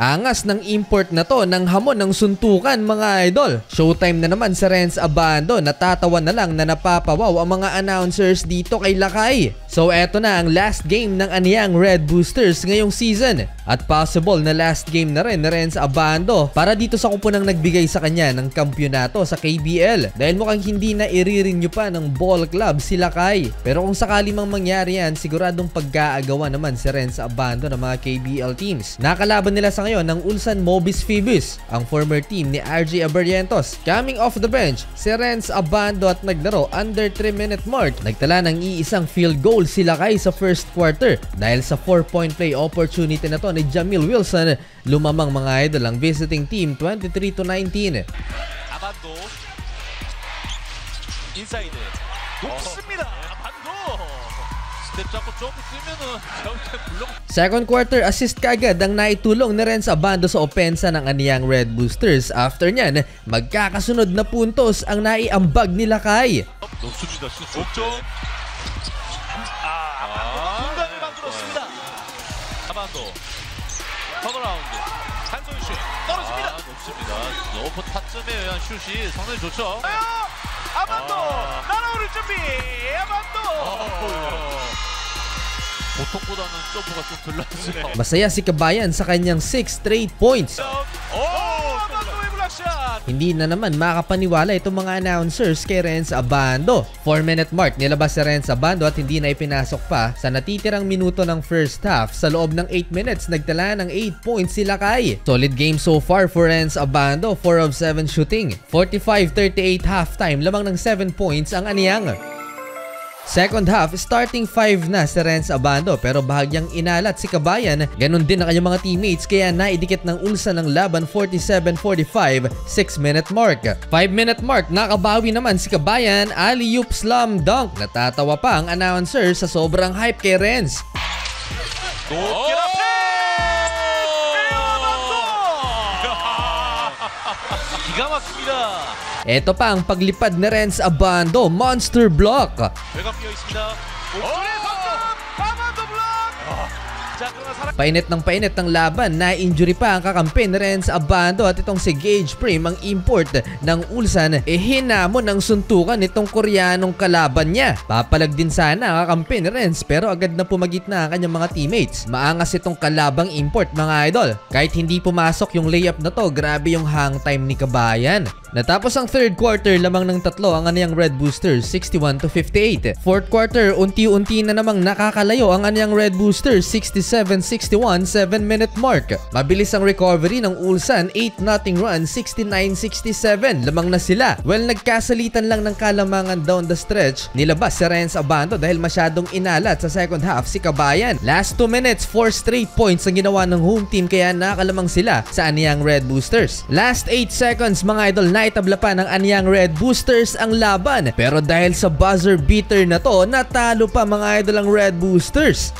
Angas ng import na to ng hamon ng suntukan mga idol. Showtime na naman sa Renz Abando. Natatawa na lang na napapawaw ang mga announcers dito kay Lakay. So eto na ang last game ng Anyang Red Boosters ngayong season. At possible na last game na rin ni Renz Abando para dito sa kupunang nagbigay sa kanya ng kampyonato sa KBL. Dahil mukhang hindi na i-renew pa ng ball club si Lakay. Pero kung sakali mang mangyari yan, siguradong pag-aagawa naman si Renz Abando ng mga KBL teams. Nakalaban nila sa ngayon ng Ulsan Mobis Phoebus, ang former team ni RJ Abarientos. Coming off the bench, si Renz Abando at naglaro under 3-minute mark. Nagtala ng iisang field goal si Lakay sa first quarter. Dahil sa 4-point play opportunity na to ni Jamil Wilson, lumamang mga idol ang visiting team 23-19. Abando inside 높습니다. Abando second quarter assist kaagad ang naitulong ni Renz Abando sa opensa ng Anyang Red Boosters. After nyan, magkakasunod na puntos ang naiambag ni Lakay. 높습니다. 옥점 공간을 만들었습니다. 아반도 턴어라운드 한손 슛 떨어집니다. 높습니다. 높은 타점에 의한 슛이 상당히 좋죠. 아반도 날아오를 준비. 아반도 보통보다는 점프가 좀 들렀어요. Masaya si Kabayan sa kanyang 6 straight points. Hindi na naman makapaniwala itong mga announcers kay Renz Abando. 4-minute mark nilabas si Renz Abando at hindi na ipinasok pa sa natitirang minuto ng first half. Sa loob ng 8 minutes, nagtala ng 8 points si Lakay. Solid game so far for Renz Abando, 4 of 7 shooting. 45-38 halftime, lamang ng 7 points ang Anyang. Second half, starting 5 na si Renz Abando pero bahagyang inalat si Kabayan. Ganon din ang kanyang mga teammates kaya naidikit ng Ulsan ng laban 47-45, 6-minute mark. 5-minute mark, nakabawi naman si Kabayan, alley-oop slam dunk. Natatawa pa ang announcer sa sobrang hype kay Renz. 기가 막힙니다. Ito pa ang paglipad ni Renz Abando, monster block. 외곽 비어 있습니다. 옥준의 석점, 아반도 블록. 자, 그러나 살아. Painit ng laban, na-injury pa ang kakampi ni Renz Abando at itong si Gage Prim, ang import ng Ulsan, hinamon ng suntukan nitong Koreanong kalaban niya. Papalag din sana ang kakampi ni Renz pero agad na pumagitna ang kanyang mga teammates. Maangas itong kalabang import mga idol. Kahit hindi pumasok yung layup na to, grabe yung hang time ni Kabayan. Natapos ang third quarter, lamang ng 3 ang Anyang Red Boosters, 61-58. Fourth quarter, unti-unti na namang nakakalayo ang Anyang Red Boosters, 67-61, 7-minute mark. Mabilis ang recovery ng Ulsan, 8-0 run, 69-67. Lamang na sila. Well, nagkasalitan lang ng kalamangan down the stretch. Nilabas si Renz Abando dahil masyadong inalat sa second half si Kabayan. Last 2 minutes, 4 straight points ang ginawa ng home team kaya nakalamang sila sa Anyang Red Boosters. Last 8 seconds mga idol, naitabla pa ng Anyang Red Boosters ang laban. Pero dahil sa buzzer beater na to, natalo pa mga idol ang Red Boosters.